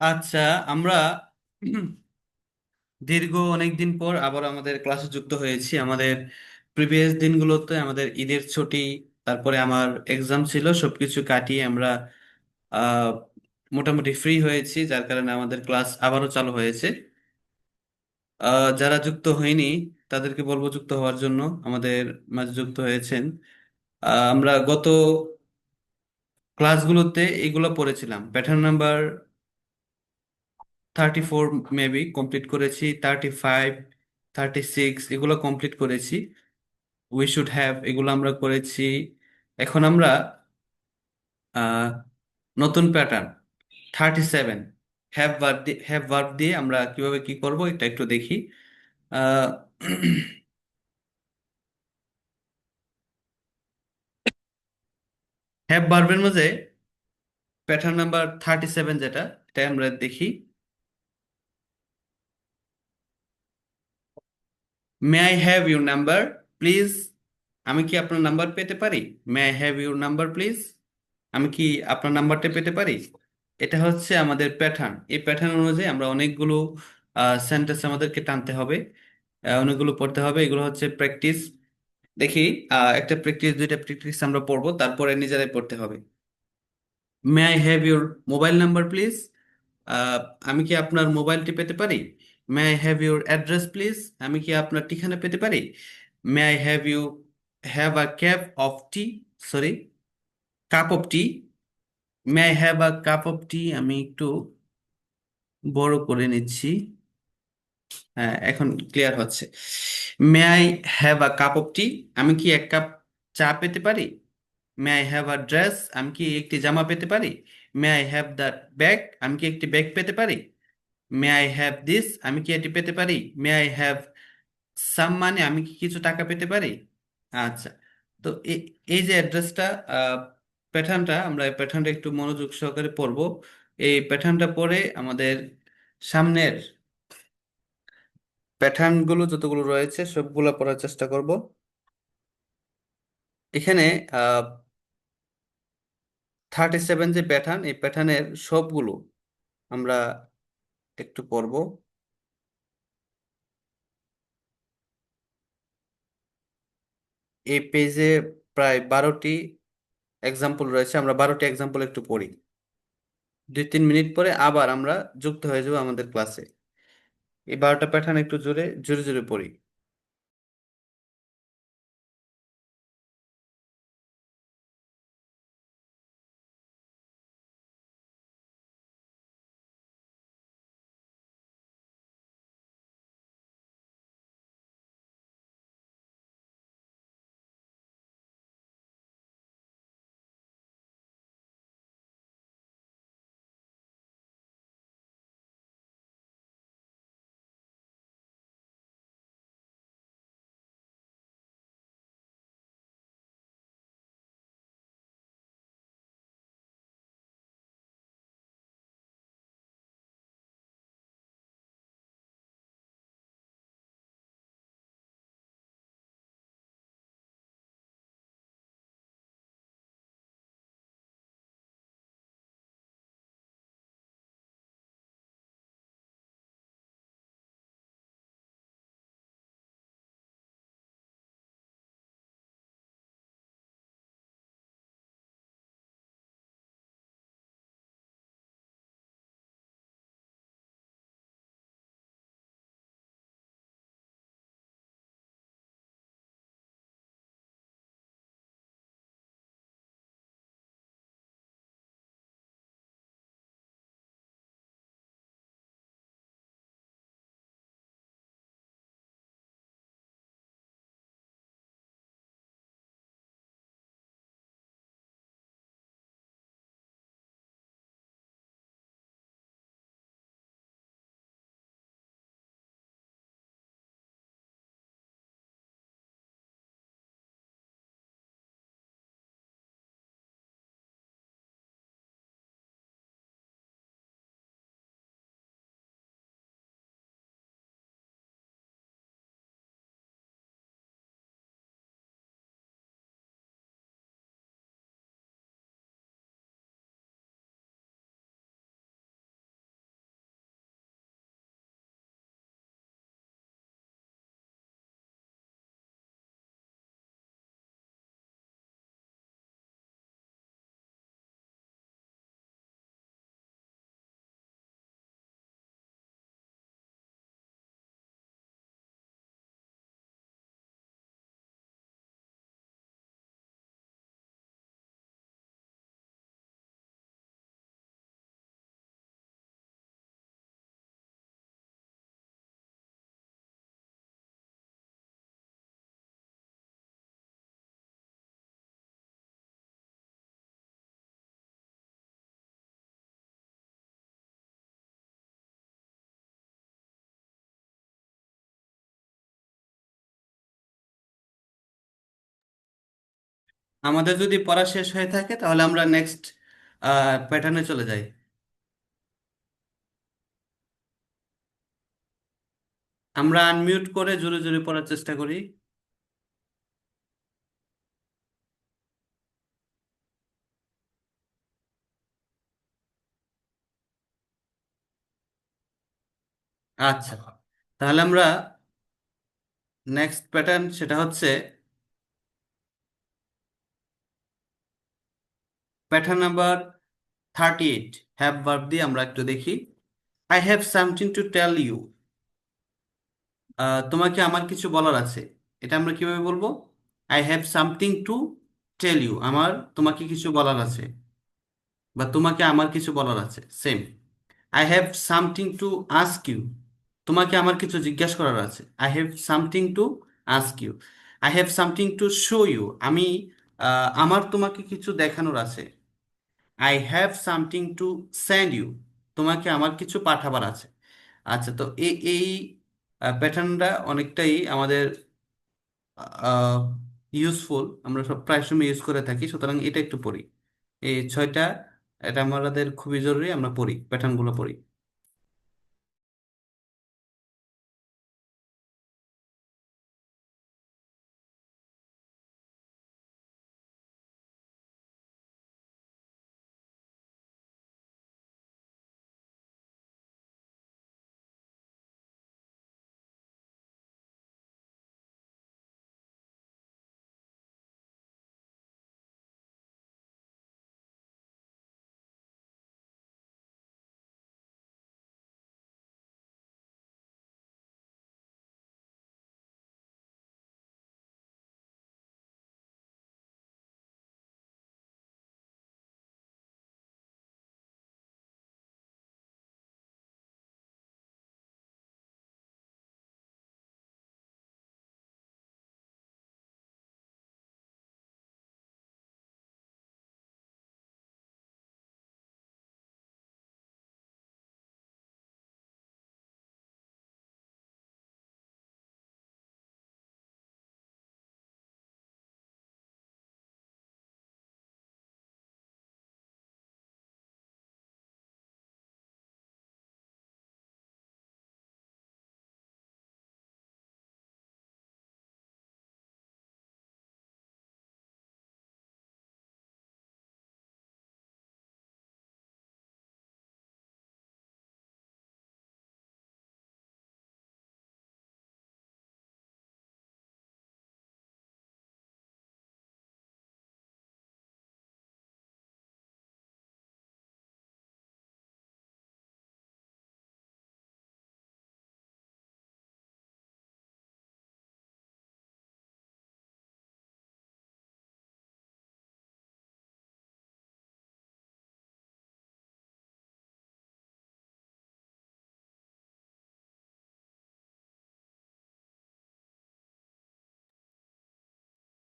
আচ্ছা, আমরা দীর্ঘ অনেক দিন পর আবার আমাদের ক্লাসে যুক্ত হয়েছি। আমাদের প্রিভিয়াস দিনগুলোতে আমাদের ঈদের ছুটি, তারপরে আমার এক্সাম ছিল, সবকিছু কাটিয়ে আমরা আহ, মোটামুটি ফ্রি হয়েছি, যার কারণে আমাদের ক্লাস আবারও চালু হয়েছে। যারা যুক্ত হয়নি তাদেরকে বলবো যুক্ত হওয়ার জন্য, আমাদের মাঝে যুক্ত হয়েছেন। আমরা গত ক্লাসগুলোতে এগুলো পড়েছিলাম। প্যাটার্ন নাম্বার 34 মেবি কমপ্লিট করেছি, 35, 36 এগুলো কমপ্লিট করেছি। উই শুড হ্যাভ এগুলো আমরা করেছি। এখন আমরা আহ, নতুন প্যাটার্ন 37 হ্যাভ ভার্ব দিয়ে আমরা কিভাবে কি করব এটা একটু দেখি। হ্যাভ ভার্বের মধ্যে প্যাটার্ন নাম্বার 37 যেটা, এটা আমরা দেখি। মে I have your number please. আমি কি আপনার নাম্বার পেতে পারি? May I have your number please. আমি কি আপনার নাম্বারটা পেতে পারি? এটা হচ্ছে আমাদের প্যাটার্ন। এই প্যাটার্ন অনুযায়ী আমরা অনেকগুলো সেন্টেন্স আমাদেরকে টানতে হবে, অনেকগুলো পড়তে হবে। এগুলো হচ্ছে প্র্যাকটিস। দেখি, একটা প্র্যাকটিস, দুইটা প্র্যাকটিস আমরা পড়বো, তারপরে নিজেরাই পড়তে হবে। May I have your mobile number please. আমি কি আপনার মোবাইলটি পেতে পারি? May I have your address please. আমি কি আপনার ঠিকানা পেতে পারি? May I have you have a cap of tea, sorry, cup of tea. May I have a cup of tea, আমি একটু বড় করে নিচ্ছি। হ্যাঁ, এখন ক্লিয়ার হচ্ছে। May I have a cup of tea, আমি কি এক কাপ চা পেতে পারি? May I have a dress, আমি কি একটি জামা পেতে পারি? May I have the bag, আমি কি একটি ব্যাগ পেতে পারি? মে আই হ্যাভ দিস, আমি কি এটি পেতে পারি? মে আই হ্যাভ সাম, মানে আমি কি কিছু টাকা পেতে পারি? আচ্ছা, তো এই যে অ্যাড্রেসটা, প্যাটার্নটা, আমরা এই প্যাটার্নটা একটু মনোযোগ সহকারে পড়বো। এই প্যাটার্নটা পড়ে আমাদের সামনের প্যাটার্নগুলো যতগুলো রয়েছে সবগুলো পড়ার চেষ্টা করব। এখানে 37 যে প্যাটার্ন, এই প্যাটার্নের সবগুলো আমরা একটু পড়ব। এই পেজে প্রায় 12টি এক্সাম্পল রয়েছে, আমরা 12টি এক্সাম্পল একটু পড়ি। 2-3 মিনিট পরে আবার আমরা যুক্ত হয়ে যাবো আমাদের ক্লাসে। এই 12টা প্যাটার্ন একটু জোরে জোরে জোরে পড়ি। আমাদের যদি পড়া শেষ হয়ে থাকে তাহলে আমরা নেক্সট প্যাটার্নে চলে যাই। আমরা আনমিউট করে জোরে জোরে পড়ার চেষ্টা করি। আচ্ছা, তাহলে আমরা নেক্সট প্যাটার্ন সেটা হচ্ছে প্যাটার্ন নাম্বার 38। হ্যাভ ভার্ব দিয়ে আমরা একটু দেখি। I have something to tell you. তোমাকে আমার কিছু বলার আছে। এটা আমরা কিভাবে বলবো? I have something to tell you, আমার তোমাকে কিছু বলার আছে, বা তোমাকে আমার কিছু বলার আছে, same. I have something to ask you, তোমাকে আমার কিছু জিজ্ঞাসা করার আছে। I have something to ask you. I have something to show you, আমি আমার তোমাকে কিছু দেখানোর আছে। I have something to send you, তোমাকে আমার কিছু পাঠাবার আছে। আচ্ছা, তো এই প্যাটার্নটা অনেকটাই আমাদের ইউজফুল, আমরা সব প্রায় সময় ইউজ করে থাকি, সুতরাং এটা একটু পড়ি। এই ছয়টা, এটা আমাদের খুবই জরুরি, আমরা পড়ি, প্যাটার্নগুলো পড়ি।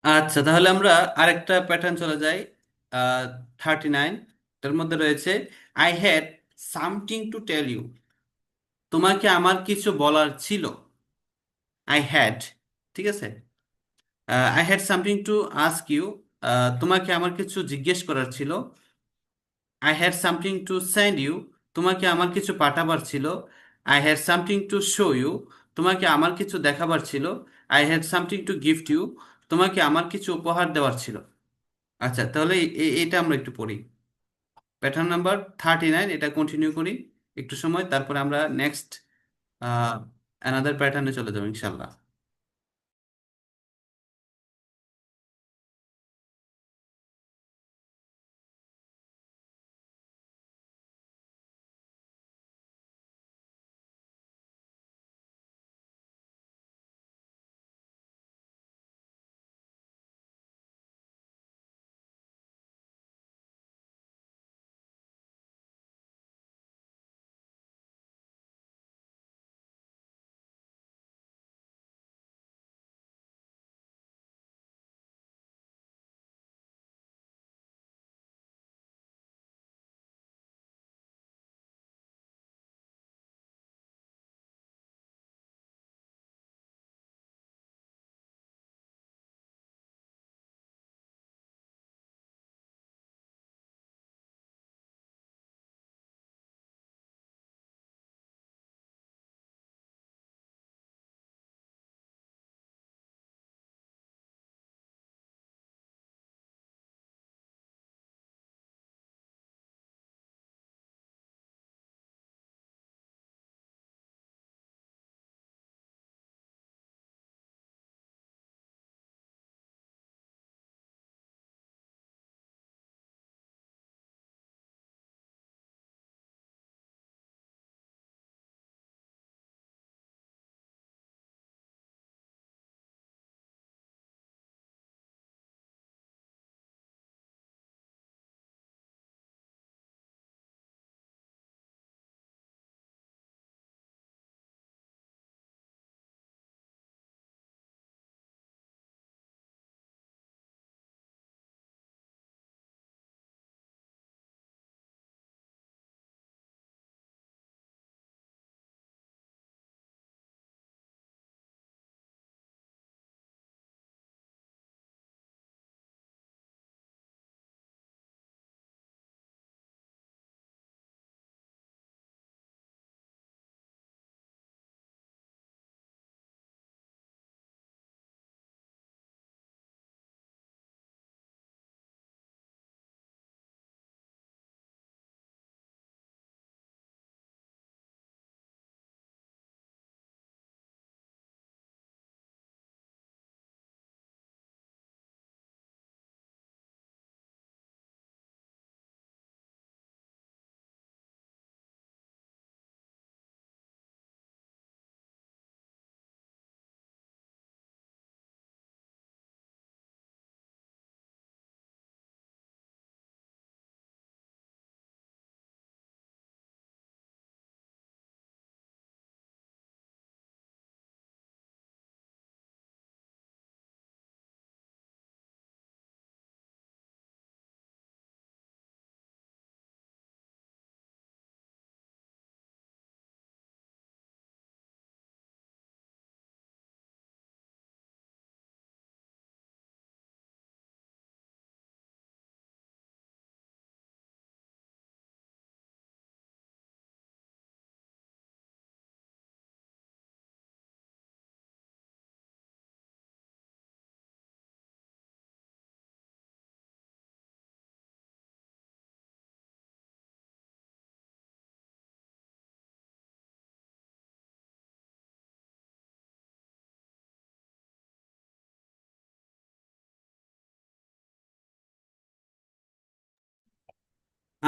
আচ্ছা, তাহলে আমরা আরেকটা প্যাটার্ন চলে যাই। 39, এর মধ্যে রয়েছে I had something to tell you, তোমাকে আমার কিছু বলার ছিল। আই হ্যাড, ঠিক আছে। I had something to ask you, তোমাকে আমার কিছু জিজ্ঞেস করার ছিল। I had something to send you, তোমাকে আমার কিছু পাঠাবার ছিল। I had something to show you, তোমাকে আমার কিছু দেখাবার ছিল। I had something to gift you, তোমাকে আমার কিছু উপহার দেওয়ার ছিল। আচ্ছা, তাহলে এটা আমরা একটু পড়ি। প্যাটার্ন নাম্বার 39, এটা কন্টিনিউ করি একটু সময়, তারপরে আমরা নেক্সট অ্যানাদার প্যাটার্নে চলে যাবো ইনশাল্লাহ।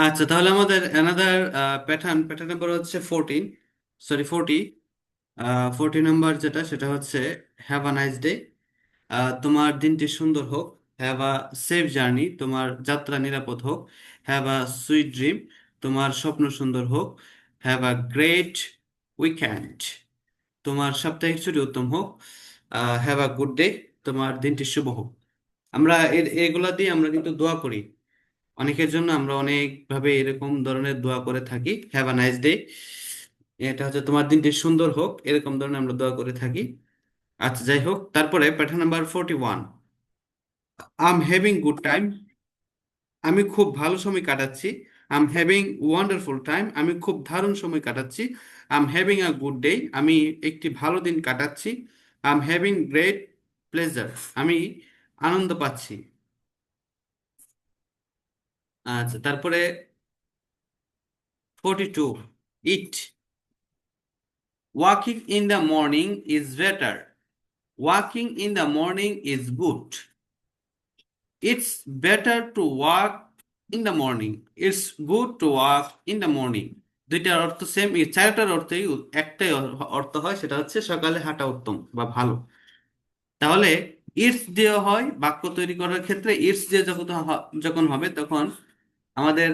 আচ্ছা, তাহলে আমাদের অ্যানাদার প্যাটার্ন নাম্বার হচ্ছে 14, সরি 40। 40 নাম্বার যেটা, সেটা হচ্ছে হ্যাভ আ নাইস ডে। তোমার দিনটি সুন্দর হোক। হ্যাভ আ সেফ জার্নি, তোমার যাত্রা নিরাপদ হোক। হ্যাভ আ সুইট ড্রিম, তোমার স্বপ্ন সুন্দর হোক। হ্যাভ আ গ্রেট উইকেন্ড, তোমার সাপ্তাহিক ছুটি উত্তম হোক। হ্যাভ আ গুড ডে, তোমার দিনটি শুভ হোক। আমরা এগুলা দিয়ে আমরা কিন্তু দোয়া করি অনেকের জন্য। আমরা অনেকভাবে এরকম ধরনের দোয়া করে থাকি। হ্যাভ আ নাইস ডে, এটা হচ্ছে তোমার দিনটি সুন্দর হোক, এরকম ধরনের আমরা দোয়া করে থাকি। আচ্ছা, যাই হোক, তারপরে pattern number 41, I am having good time, আমি খুব ভালো সময় কাটাচ্ছি। I am having wonderful time, আমি খুব দারুণ সময় কাটাচ্ছি। I am having a good day, আমি একটি ভালো দিন কাটাচ্ছি। I am having great pleasure, আমি আনন্দ পাচ্ছি। আচ্ছা, তারপরে 42, it, walking in the morning is better, walking in the morning is good, it's better to walk in the morning, it's good two walk in the morning. দুইটার অর্থ same, এই চারটার অর্থই একটাই অর্থ হয়, সেটা হচ্ছে সকালে হাঁটা উত্তম বা ভালো। তাহলে ইটস দিয়ে হয় বাক্য তৈরি করার ক্ষেত্রে, ইটস দিয়ে যখন হবে তখন আমাদের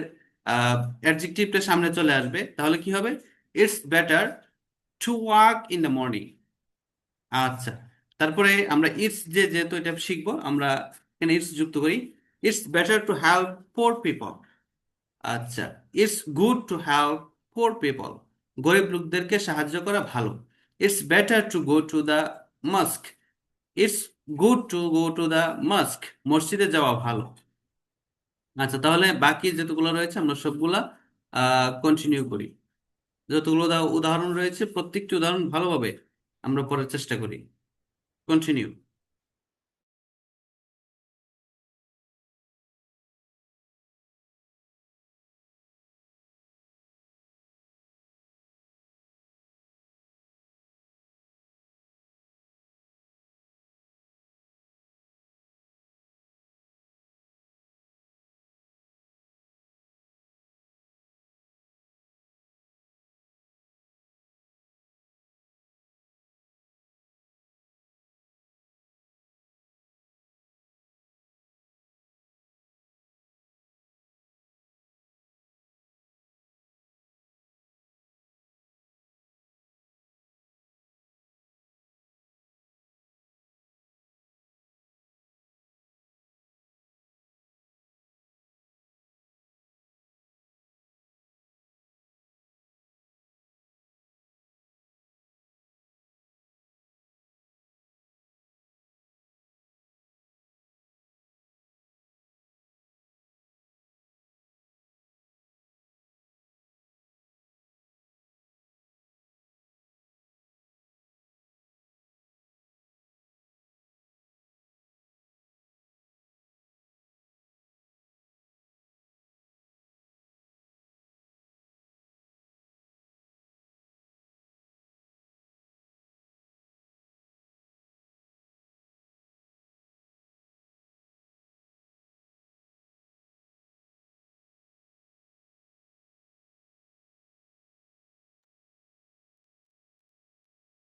অ্যাডজেক্টিভটা সামনে চলে আসবে। তাহলে কি হবে? It's better to walk in the morning. আচ্ছা, তারপরে আমরা ইটস যে যেহেতু এটা শিখবো, আমরা এখানে ইটস যুক্ত করি। It's better to help poor people. আচ্ছা, it's good to help poor people, গরিব লোকদেরকে সাহায্য করা ভালো। It's better to go to the mosque, it's good to go to the mosque, মসজিদে যাওয়া ভালো। আচ্ছা, তাহলে বাকি যেগুলো রয়েছে আমরা সবগুলা কন্টিনিউ করি। যতগুলো উদাহরণ রয়েছে প্রত্যেকটি উদাহরণ ভালোভাবে আমরা পড়ার চেষ্টা করি। কন্টিনিউ।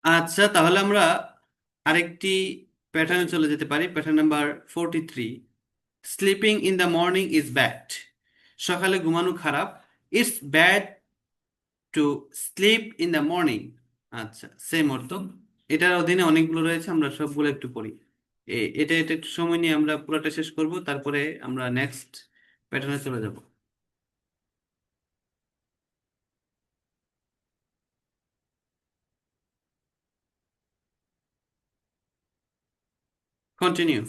আচ্ছা, তাহলে আমরা আরেকটি প্যাটার্নে চলে যেতে পারি। Pattern number 43, sleeping in the morning is bad, সকালে ঘুমানো খারাপ। It's bad to sleep in the morning. আচ্ছা, সেম অর্থ। এটার অধীনে অনেকগুলো রয়েছে, আমরা সবগুলো একটু পড়ি। এটা একটু সময় নিয়ে আমরা পুরোটা শেষ করব, তারপরে আমরা নেক্সট প্যাটার্নে চলে যাব। কন্টিনিউ।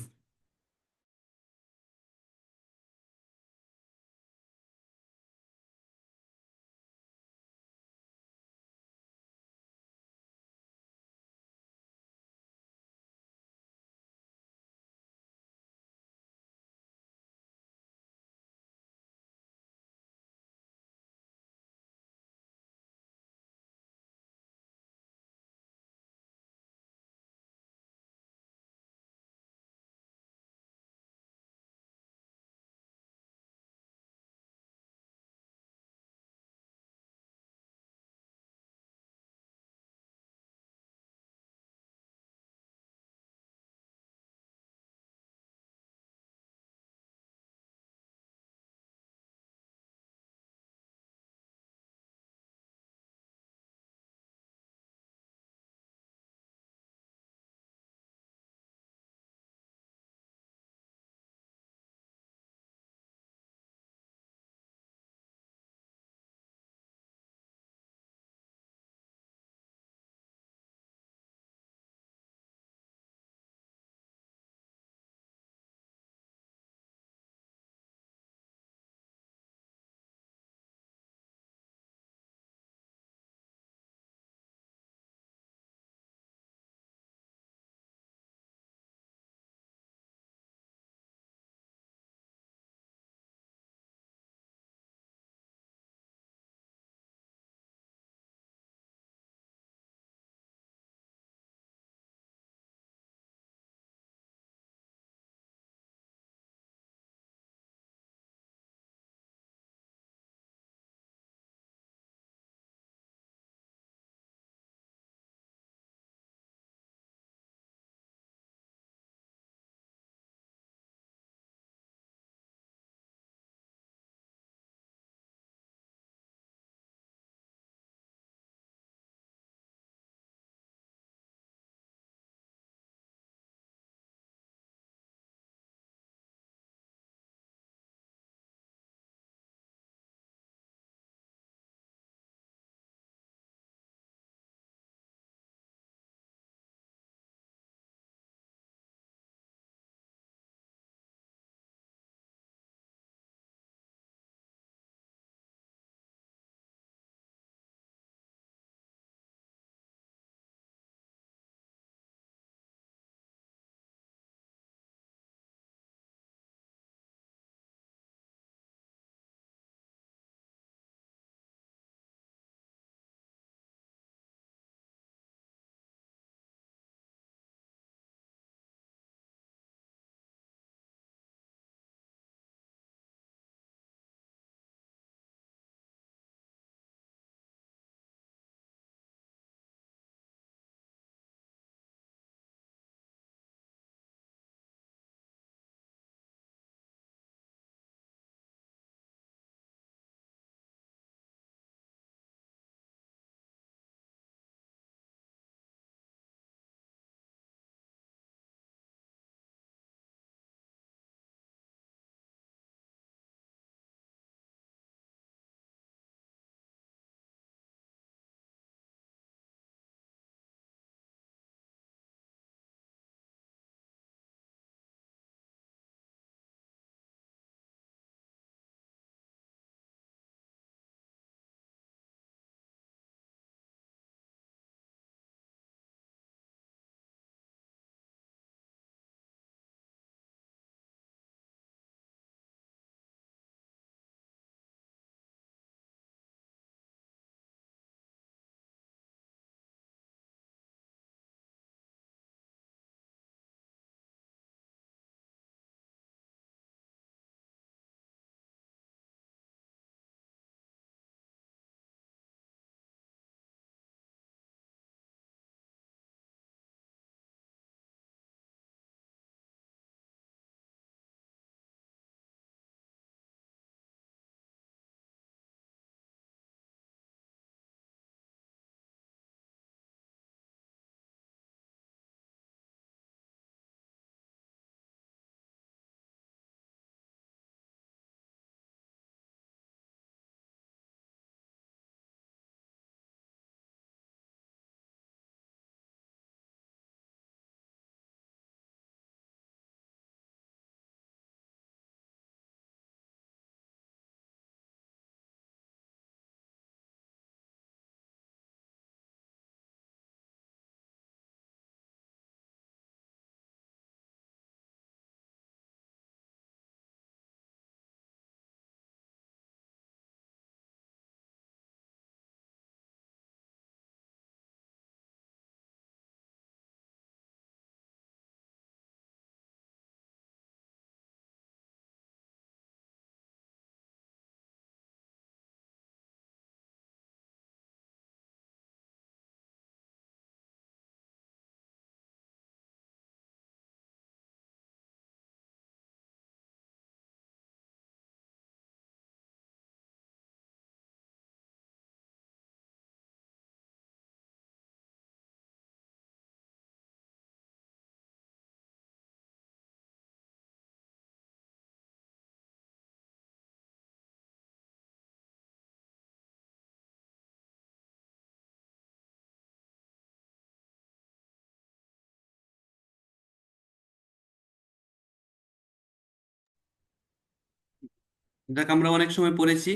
যাক, আমরা অনেক সময় পড়েছি।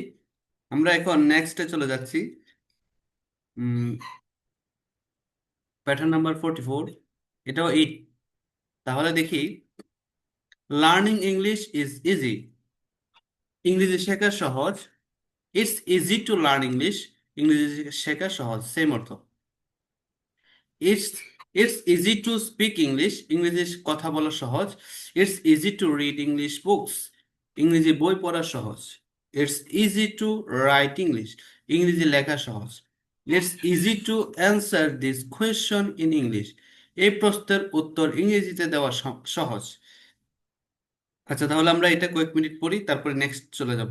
আমরা এখন নেক্সটে চলে যাচ্ছি। প্যাটার্ন নাম্বার 44, এটাও ইট। তাহলে দেখি, লার্নিং ইংলিশ ইজ ইজি। ইংরেজি শেখা সহজ। It's easy to learn English. ইংরেজি শেখা সহজ, সেম অর্থ। It's it's easy to speak English. ইংরেজি কথা বলা সহজ। It's easy to read English books. ইংরেজি বই পড়া সহজ। It's easy to right English. ইংরেজি লেখা সহজ। It's easy to answer this question in English. এই প্রশ্নের উত্তর ইংরেজিতে দেওয়া সহজ। আচ্ছা, তাহলে আমরা এটা কয়েক মিনিট পড়ি, তারপরে নেক্সট চলে যাব।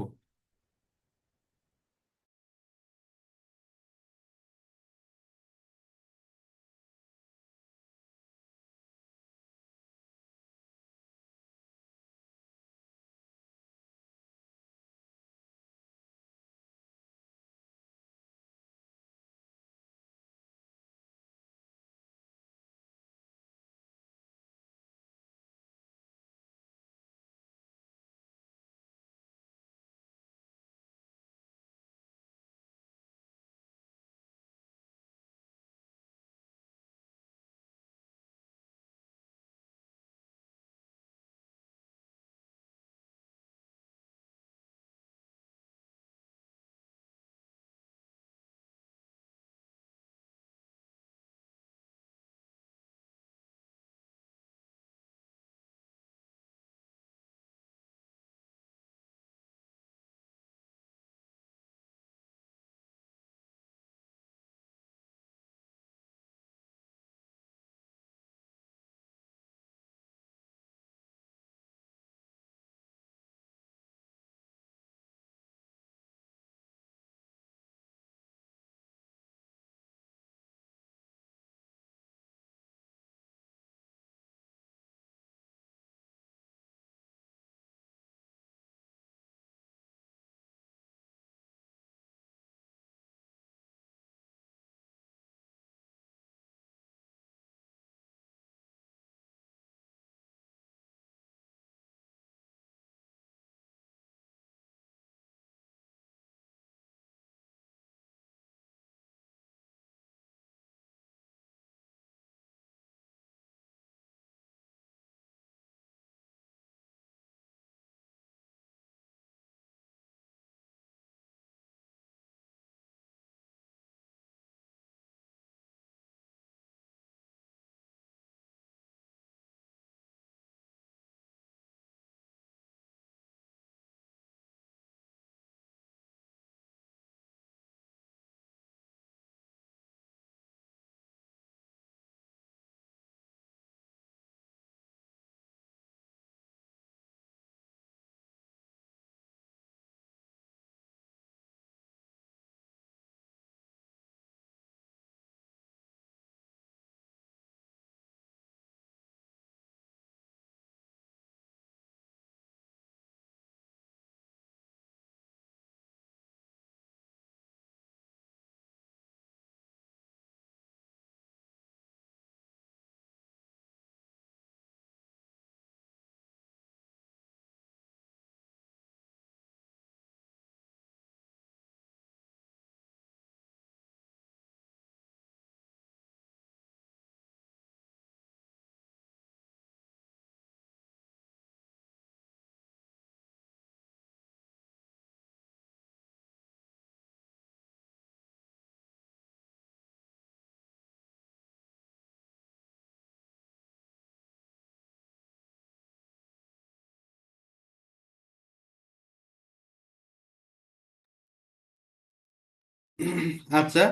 আচ্ছা,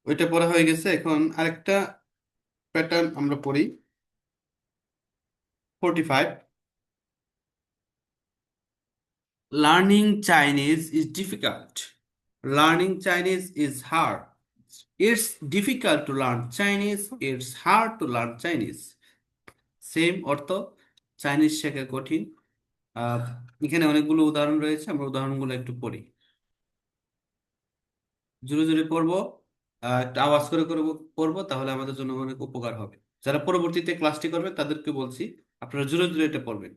ওইটা পড়া হয়ে গেছে। এখন আরেকটা প্যাটার্ন আমরা পড়ি। 45, Learning Chinese is difficult. Learning Chinese is hard. It's difficult to learn Chinese. It's hard to learn Chinese. Same অর্থ। চাইনিজ শেখা কঠিন। আহ, এখানে অনেকগুলো উদাহরণ রয়েছে, আমরা উদাহরণগুলো একটু পড়ি। জোরে জোরে পড়বো, একটা আওয়াজ করে করে পড়বো, তাহলে আমাদের জন্য অনেক উপকার হবে। যারা পরবর্তীতে ক্লাসটি করবে তাদেরকে বলছি, আপনারা জোরে জোরে এটা পড়বেন।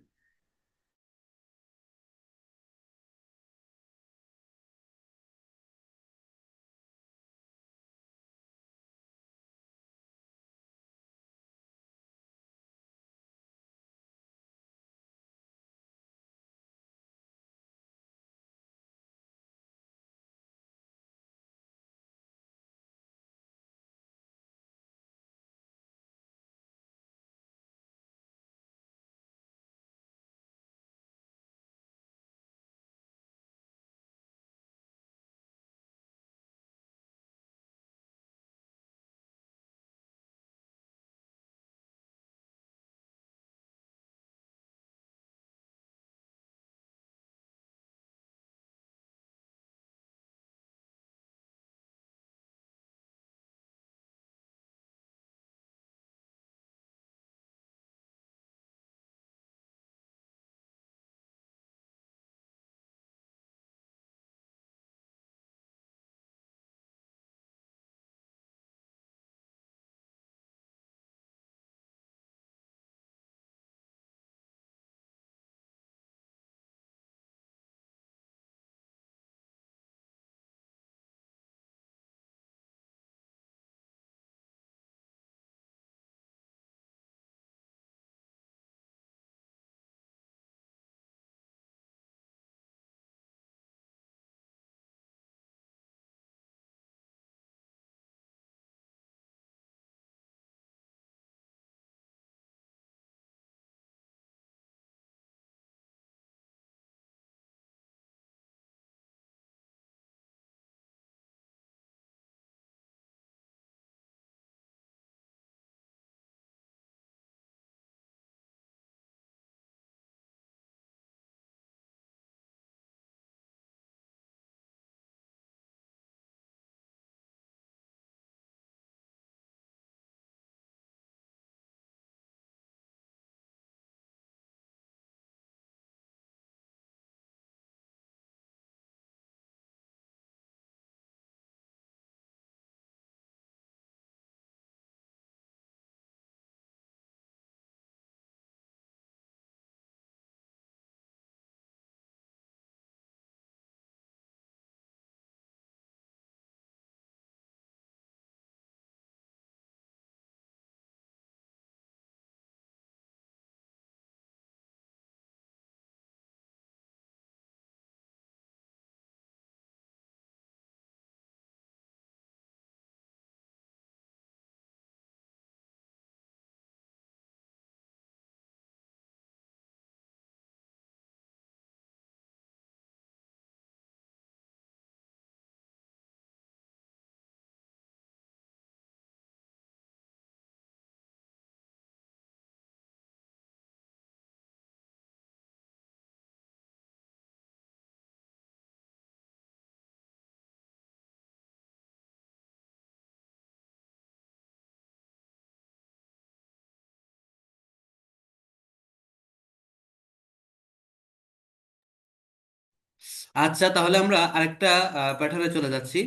আচ্ছা, তাহলে আমরা আরেকটা প্যাটার্নে চলে যাচ্ছি।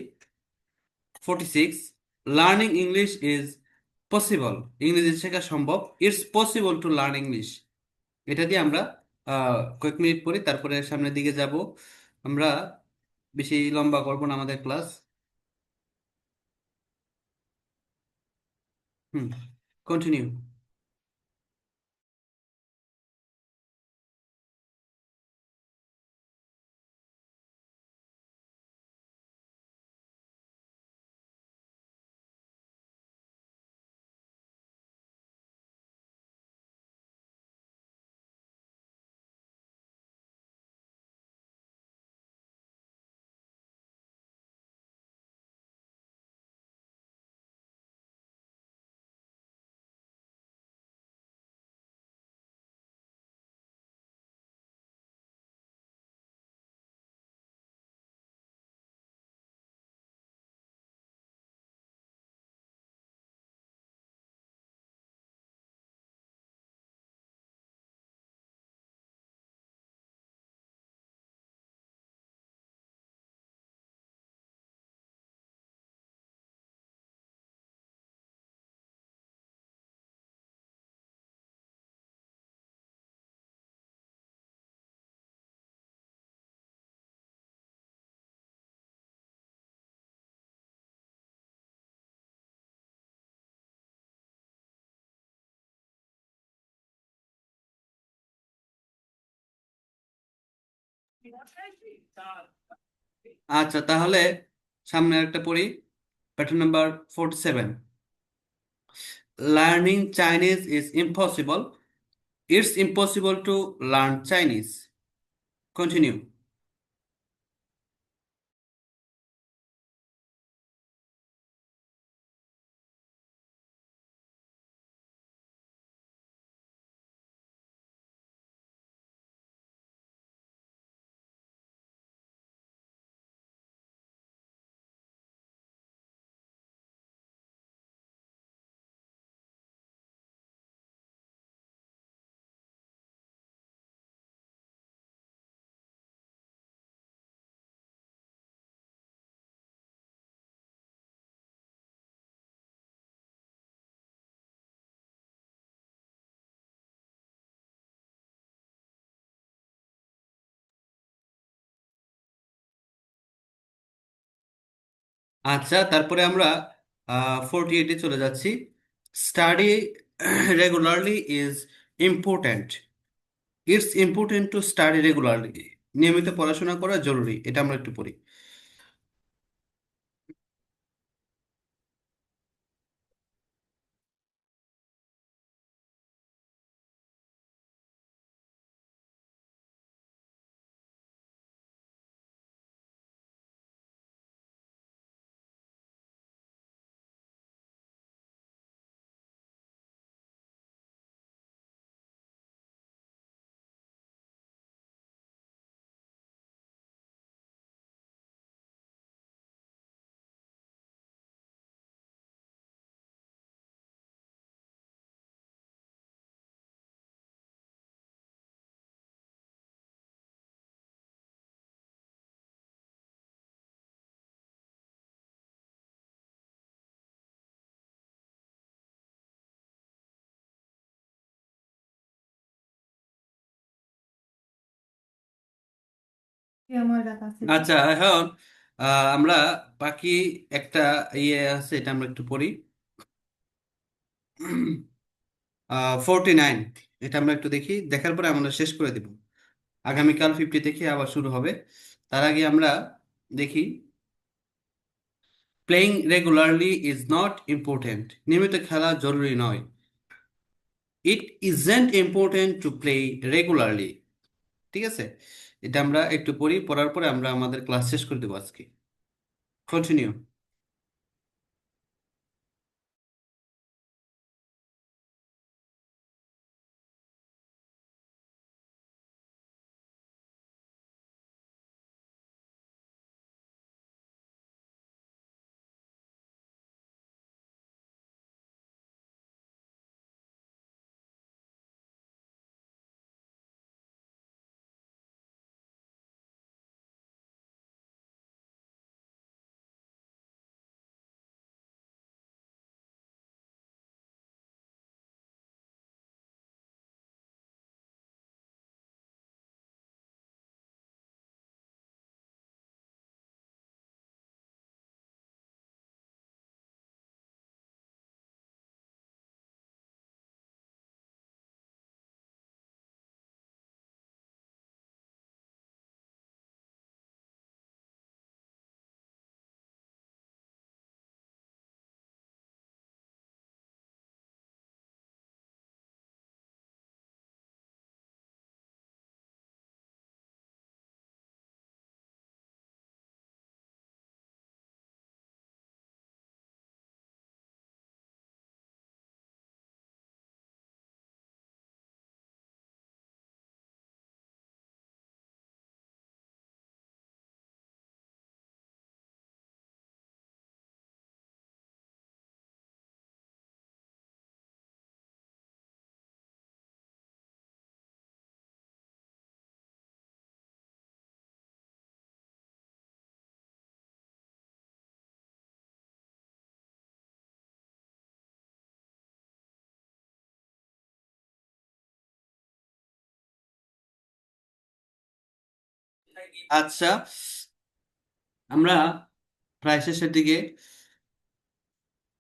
46, লার্নিং ইংলিশ ইজ পসিবল। ইংরেজি শেখা সম্ভব। It's possible to learn English. এটা দিয়ে আমরা কয়েক মিনিট পরে তারপরে সামনের দিকে যাব। আমরা বেশি লম্বা করব না আমাদের ক্লাস। হুম, কন্টিনিউ। আচ্ছা, তাহলে সামনে একটা পড়ি। Pattern number 47, learning Chinese is impossible. It's impossible to learn Chinese. Continue. আচ্ছা, তারপরে আমরা 48-এ চলে যাচ্ছি। Study regularly is important. It's important to study regularly. নিয়মিত পড়াশোনা করা জরুরি। এটা আমরা একটু পড়ি। আচ্ছা, এখন আমরা বাকি একটা ইয়ে আছে, এটা আমরা একটু পড়ি। 49, এটা আমরা একটু দেখি, দেখার পরে আমরা শেষ করে দেব। আগামীকাল 50 থেকে আবার শুরু হবে। তার আগে আমরা দেখি, playing regularly is not important. নিয়মিত খেলা জরুরি নয়। ইট isn't important to play regularly. ঠিক আছে, এটা আমরা একটু পড়ি, পড়ার পরে আমরা আমাদের ক্লাস শেষ করে দেবো আজকে। কন্টিনিউ। আচ্ছা, আমরা প্রায় শেষের দিকে।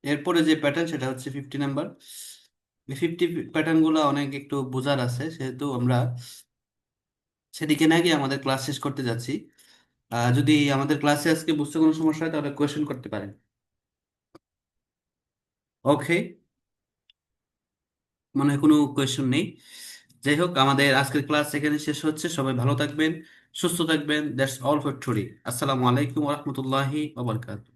এরপরে যে প্যাটার্ন সেটা হচ্ছে 50 নাম্বার। এই 50 প্যাটার্ন গুলো অনেক একটু বোঝার আছে, সেহেতু আমরা সেদিকে না গিয়ে আমাদের ক্লাস শেষ করতে যাচ্ছি। যদি আমাদের ক্লাসে আজকে বুঝতে কোনো সমস্যা হয় তাহলে কোয়েশ্চেন করতে পারেন। ওকে, মনে হয় কোনো কোয়েশ্চেন নেই। যাই হোক, আমাদের আজকের ক্লাস এখানে শেষ হচ্ছে। সবাই ভালো থাকবেন, সুস্থ থাকবেন। That's all for today. আসসালামু আলাইকুম রহমতুল্লাহি ওয়া বারাকাতুহু।